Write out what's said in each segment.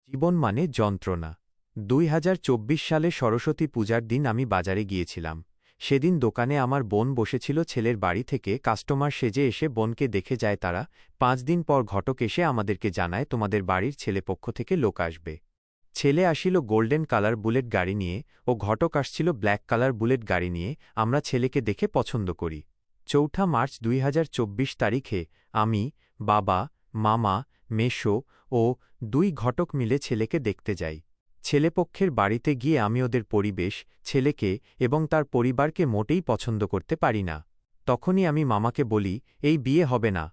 জীবন মানে যন্ত্রণা। ২০২৪ সালে সরস্বতী পূজার দিন আমি বাজারে গিয়েছিলাম। সেদিন দোকানে আমার বোন বসেছিল। ছেলের বাড়ি থেকে কাস্টমার সেজে এসে বোনকে দেখে যায় তারা। ৫ দিন পর ঘটক এসে আমাদেরকে জানায়, তোমাদের বাড়ির ছেলেপক্ষ থেকে লোক আসবে। ছেলে আসিল গোল্ডেন কালার বুলেট গাড়ি নিয়ে ও ঘটক আসছিল ব্ল্যাক কালার বুলেট গাড়ি নিয়ে। আমরা ছেলেকে দেখে পছন্দ করি। ৪ মার্চ ২০২৪ তারিখে আমি, বাবা, মামা, মেসো ও ২ ঘটক মিলে ছেলেকে দেখতে যাই। ছেলেপক্ষের বাড়িতে গিয়ে আমি ওদের পরিবেশ, ছেলেকে এবং তার পরিবারকে মোটেই পছন্দ করতে পারি না। তখনই আমি মামাকে বলি, এই বিয়ে হবে না।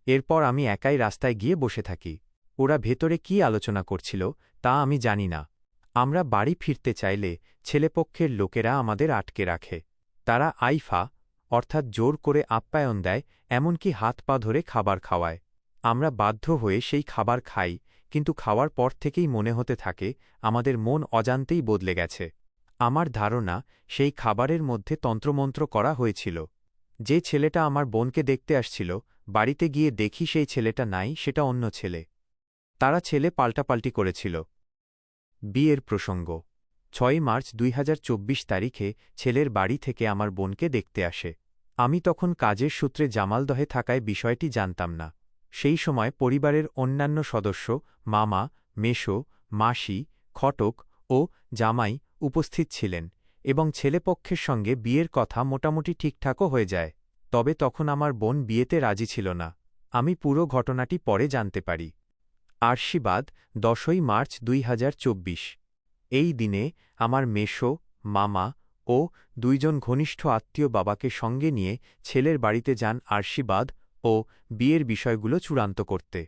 এরপর আমি একাই রাস্তায় গিয়ে বসে থাকি। ওরা ভেতরে কী আলোচনা করছিল তা আমি জানি না। আমরা বাড়ি ফিরতে চাইলে ছেলেপক্ষের লোকেরা আমাদের আটকে রাখে। তারা আইফা অর্থাৎ জোর করে আপ্যায়ন দেয়, এমনকি হাত পা ধরে খাবার খাওয়ায়। আমরা বাধ্য হয়ে সেই খাবার খাই, কিন্তু খাওয়ার পর থেকেই মনে হতে থাকে আমাদের মন অজান্তেই বদলে গেছে। আমার ধারণা সেই খাবারের মধ্যে তন্ত্রমন্ত্র করা হয়েছিল। যে ছেলেটা আমার বোনকে দেখতে আসছিল, বাড়িতে গিয়ে দেখি সেই ছেলেটা নাই, সেটা অন্য ছেলে। তারা ছেলে পাল্টাপাল্টি করেছিল। বিয়ের প্রসঙ্গ। ৬ মার্চ ২০২৪ তারিখে ছেলের বাড়ি থেকে আমার বোনকে দেখতে আসে। আমি তখন কাজের সূত্রে জামালদহে থাকায় বিষয়টি জানতাম না। সেই সময় পরিবারের অন্যান্য সদস্য, মামা, মেসো, মাসি, ঘটক ও জামাই উপস্থিত ছিলেন এবং ছেলেপক্ষের সঙ্গে বিয়ের কথা মোটামুটি ঠিকঠাকও হয়ে যায়। তবে তখন আমার বোন বিয়েতে রাজি ছিল না। আমি পুরো ঘটনাটি পরে জানতে পারি। আশীর্বাদ, ১০ই মার্চ ২০২৪। এই দিনে আমার মেসো, মামা ও ২ জন ঘনিষ্ঠ আত্মীয় বাবাকে সঙ্গে নিয়ে ছেলের বাড়িতে যান আশীর্বাদ ও বিয়ের বিষয়গুলো চূড়ান্ত করতে।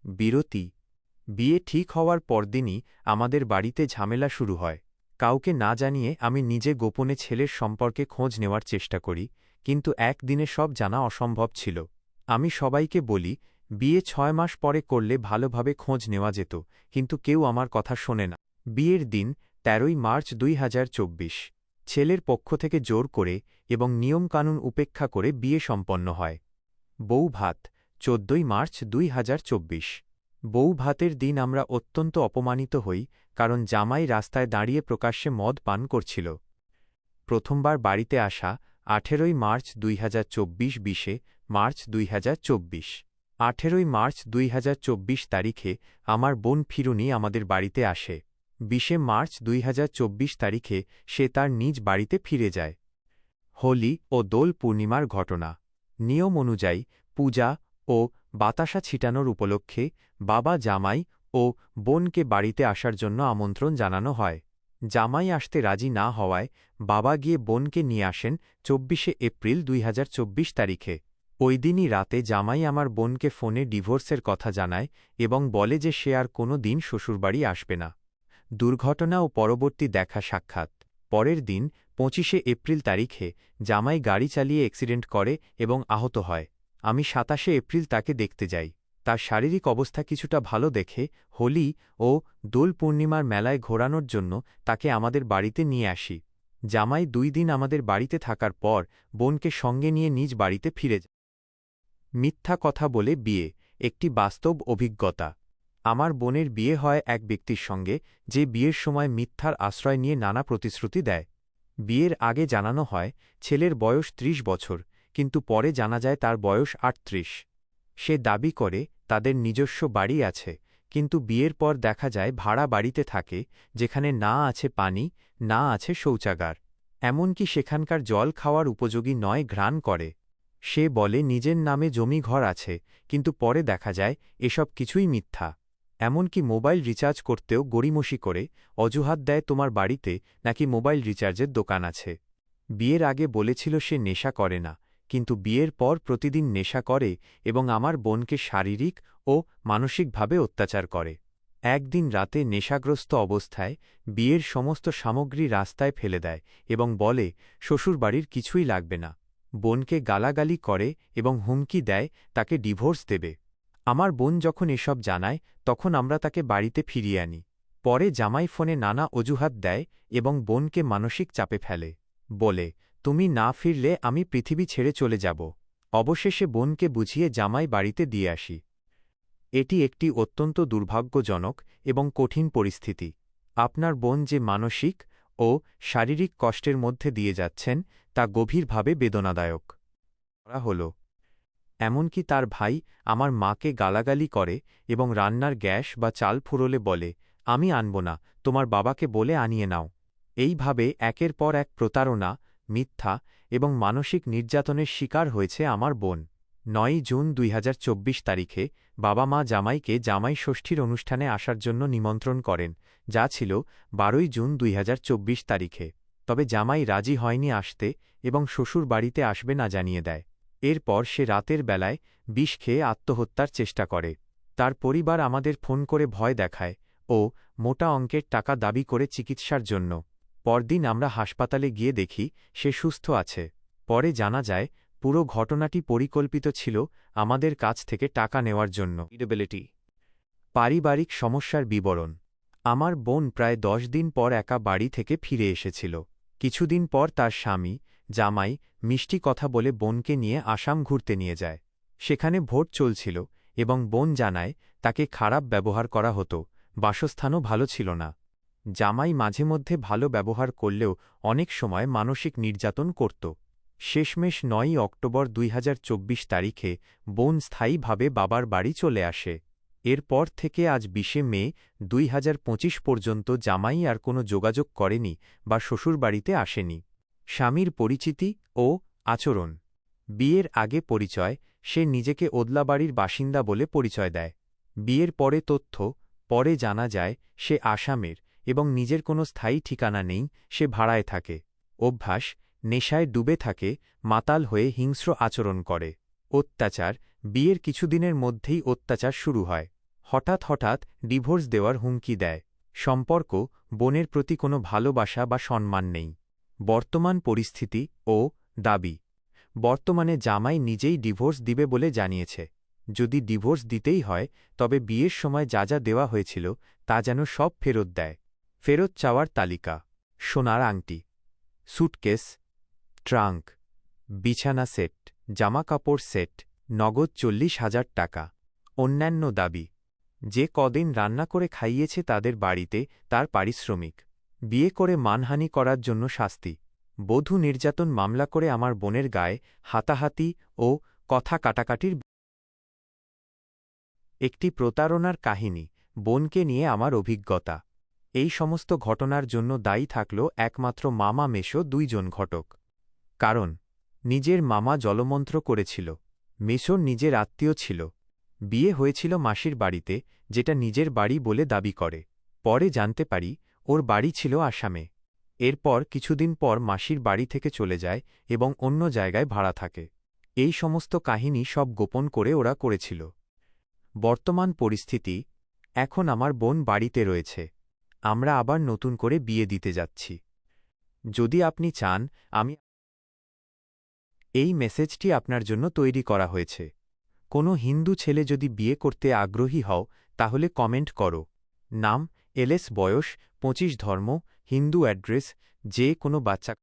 বিরতি। বিয়ে ঠিক হওয়ার পরদিনই আমাদের বাড়িতে ঝামেলা শুরু হয়। কাউকে না জানিয়ে আমি নিজে গোপনে ছেলের সম্পর্কে খোঁজ নেওয়ার চেষ্টা করি, কিন্তু একদিনে সব জানা অসম্ভব ছিল। আমি সবাইকে বলি, বিয়ে ৬ মাস পরে করলে ভালোভাবে খোঁজ নেওয়া যেত, কিন্তু কেউ আমার কথা শোনে না। বিয়ের দিন ১৩ই মার্চ ২০২৪। ছেলের পক্ষ থেকে জোর করে এবং নিয়মকানুন উপেক্ষা করে বিয়ে সম্পন্ন হয়। বউ ভাত, ১৪ই মার্চ ২০২৪। বউ ভাতের দিন আমরা অত্যন্ত অপমানিত হই, কারণ জামাই রাস্তায় দাঁড়িয়ে প্রকাশ্যে মদ পান করছিল। প্রথমবার বাড়িতে আসা, ১৮ই মার্চ ২০২৪। ২০ মার্চ ২০২৪। ১৮ই মার্চ ২০২৪ তারিখে আমার বোন ফিরুনি আমাদের বাড়িতে আসে। ২০ মার্চ ২০২৪ তারিখে সে তার নিজ বাড়িতে ফিরে যায়। হোলি ও দোল পূর্ণিমার ঘটনা। নিয়ম অনুযায়ী পূজা ও বাতাসা ছিটানোর উপলক্ষে বাবা জামাই ও বোনকে বাড়িতে আসার জন্য আমন্ত্রণ জানানো হয়। জামাই আসতে রাজি না হওয়ায় বাবা গিয়ে বোনকে নিয়ে আসেন ২৪শে এপ্রিল ২০২৪ তারিখে। ওই দিনই রাতে জামাই আমার বোনকে ফোনে ডিভোর্সের কথা জানায় এবং বলে যে সে আর কোনো দিন শ্বশুরবাড়ি আসবে না। দুর্ঘটনা ও পরবর্তী দেখা সাক্ষাৎ। পরের দিন ২৫শে এপ্রিল তারিখে জামাই গাড়ি চালিয়ে অ্যাক্সিডেন্ট করে এবং আহত হয়। আমি ২৭শে এপ্রিল তাকে দেখতে যাই। তার শারীরিক অবস্থা কিছুটা ভালো দেখে হোলি ও দোল পূর্ণিমার মেলায় ঘোরানোর জন্য তাকে আমাদের বাড়িতে নিয়ে আসি। জামাই ২ দিন আমাদের বাড়িতে থাকার পর বোনকে সঙ্গে নিয়ে নিজ বাড়িতে ফিরে যায়। মিথ্যা কথা বলে বিয়ে, একটি বাস্তব অভিজ্ঞতা। আমার বোনের বিয়ে হয় এক ব্যক্তির সঙ্গে, যে বিয়ের সময় মিথ্যার আশ্রয় নিয়ে নানা প্রতিশ্রুতি দেয়। বিয়ের আগে জানানো হয় ছেলের বয়স ৩০ বছর, কিন্তু পরে জানা যায় তার বয়স ৩৮। সে দাবি করে তাদের নিজস্ব বাড়ি আছে, কিন্তু বিয়ের পর দেখা যায় ভাড়া বাড়িতে থাকে, যেখানে না আছে পানি, না আছে শৌচাগার। এমনকি সেখানকার জল খাওয়ার উপযোগী নয়, ঘ্রাণ করে। সে বলে নিজের নামে জমি ঘর আছে, কিন্তু পরে দেখা যায় এসব কিছুই মিথ্যা। এমনকি মোবাইল রিচার্জ করতেও গড়িমসি করে অজুহাত দেয় তোমার বাড়িতে নাকি মোবাইল রিচার্জের দোকান আছে। বিয়ের আগে বলেছিল সে নেশা করে না, কিন্তু বিয়ের পর প্রতিদিন নেশা করে এবং আমার বোনকে শারীরিক ও মানসিকভাবে অত্যাচার করে। একদিন রাতে নেশাগ্রস্ত অবস্থায় বিয়ের সমস্ত সামগ্রী রাস্তায় ফেলে দেয় এবং বলে শ্বশুরবাড়ির কিছুই লাগবে না। বোনকে গালাগালি করে এবং হুমকি দেয় তাকে ডিভোর্স দেবে। আমার বোন যখন এসব জানায় তখন আমরা তাকে বাড়িতে ফিরিয়ে আনি। পরে জামাই ফোনে নানা অজুহাত দেয় এবং বোনকে মানসিক চাপে ফেলে, বলে তুমি না ফিরলে আমি পৃথিবী ছেড়ে চলে যাব। অবশেষে বোনকে বুঝিয়ে জামাই বাড়িতে দিয়ে আসি। এটি একটি অত্যন্ত দুর্ভাগ্যজনক এবং কঠিন পরিস্থিতি। আপনার বোন যে মানসিক ও শারীরিক কষ্টের মধ্যে দিয়ে যাচ্ছেন তা গভীরভাবে বেদনাদায়ক। করা হল এমনকি তার ভাই আমার মাকে গালাগালি করে এবং রান্নার গ্যাস বা চাল ফুরোলে বলে, আমি আনব না, তোমার বাবাকে বলে আনিয়ে নাও। এইভাবে একের পর এক প্রতারণা, মিথ্যা এবং মানসিক নির্যাতনের শিকার হয়েছে আমার বোন। ৯ জুন ২০২৪ তারিখে বাবা মা জামাইকে জামাই ষষ্ঠীর অনুষ্ঠানে আসার জন্য নিমন্ত্রণ করেন, যা ছিল ১২ জুন ২০২৪ তারিখে। তবে জামাই রাজি হয়নি আসতে এবং শ্বশুর বাড়িতে আসবে না জানিয়ে দেয়। এরপর সে রাতের বেলায় বিষ খেয়ে আত্মহত্যার চেষ্টা করে। তার পরিবার আমাদের ফোন করে ভয় দেখায় ও মোটা অঙ্কের টাকা দাবি করে চিকিৎসার জন্য। পরদিন আমরা হাসপাতালে গিয়ে দেখি সে সুস্থ আছে। পরে জানা যায় পুরো ঘটনাটি পরিকল্পিত ছিল আমাদের কাছ থেকে টাকা নেওয়ার জন্য। পারিবারিক সমস্যার বিবরণ। আমার বোন প্রায় ১০ দিন পর একা বাড়ি থেকে ফিরে এসেছিল। কিছুদিন পর তার স্বামী, জামাই মিষ্টি কথা বলে বোনকে নিয়ে আসাম ঘুরতে নিয়ে যায়। সেখানে ভোট চলছিল এবং বোন জানায় তাকে খারাপ ব্যবহার করা হতো, বাসস্থানও ভালো ছিল না। জামাই মাঝে মধ্যে ভালো ব্যবহার করলেও অনেক সময় মানসিক নির্যাতন করত। শেষমেশ ৯ অক্টোবর ২০২৪ তারিখে বোন স্থায়ীভাবে বাবার বাড়ি চলে আসে। এরপর থেকে আজ ২০ মে ২০২৫ পর্যন্ত জামাই আর কোনো যোগাযোগ করেনি বা শ্বশুরবাড়িতে আসেনি। স্বামীর পরিচিতি ও আচরণ। বিয়ের আগে পরিচয়, সে নিজেকে ওদলাবাড়ির বাসিন্দা বলে পরিচয় দেয়। বিয়ের পরে তথ্য, পরে জানা যায় সে আসামের এবং নিজের কোনো স্থায়ী ঠিকানা নেই, সে ভাড়ায় থাকে। অভ্যাস, নেশায় ডুবে থাকে, মাতাল হয়ে হিংস্র আচরণ করে। অত্যাচার, বিয়ের কিছুদিনের মধ্যেই অত্যাচার শুরু হয়। হঠাৎ হঠাৎ ডিভোর্স দেওয়ার হুমকি দেয়। সম্পর্ক, বোনের প্রতি কোনো ভালোবাসা বা সম্মান নেই। বর্তমান পরিস্থিতি ও দাবি। বর্তমানে জামাই নিজেই ডিভোর্স দিবে বলে জানিয়েছে। যদি ডিভোর্স দিতেই হয় তবে বিয়ের সময় যা যা দেওয়া হয়েছিল তা যেন সব ফেরত দেয়। ফেরত চাওয়ার তালিকা: সোনার আংটি, স্যুটকেস, ট্রাঙ্ক, বিছানা সেট, জামাকাপড় সেট, নগদ ৪০,০০০ টাকা। অন্যান্য দাবি: যে কদিন রান্না করে খাইয়েছে তাদের বাড়িতে তার পারিশ্রমিক। বিয়ে করে মানহানি করার জন্য শাস্তি। বধূ নির্যাতন মামলা করে আমার বোনের গায়ে হাতাহাতি ও কথা কাটাকাটির। একটি প্রতারণার কাহিনী, বোনকে নিয়ে আমার অভিজ্ঞতা। এই সমস্ত ঘটনার জন্য দায়ী থাকল একমাত্র মামা মেশো ২ জন ঘটক। কারণ নিজের মামা জলমন্ত্র করেছিল। মেশোর নিজের আত্মীয় ছিল। বিয়ে হয়েছিল মাসির বাড়িতে, যেটা নিজের বাড়ি বলে দাবি করে। পরে জানতে পারি ওর বাড়ি ছিল আসামে। এরপর কিছুদিন পর মাসির বাড়ি থেকে চলে যায় এবং অন্য জায়গায় ভাড়া থাকে। এই সমস্ত কাহিনী সব গোপন করে ওরা করেছিল। বর্তমান পরিস্থিতি: এখন আমার বোন বাড়িতে রয়েছে। আমরা আবার নতুন করে বিয়ে দিতে যাচ্ছি। যদি আপনি চান আমি। এই মেসেজটি আপনার জন্য তৈরি করা হয়েছে। কোনো হিন্দু ছেলে যদি বিয়ে করতে আগ্রহী হও তাহলে কমেন্ট করো। নাম, এলএস, বয়স ২৫, ধর্ম হিন্দু, অ্যাড্রেস যে কোনো বাচ্চা।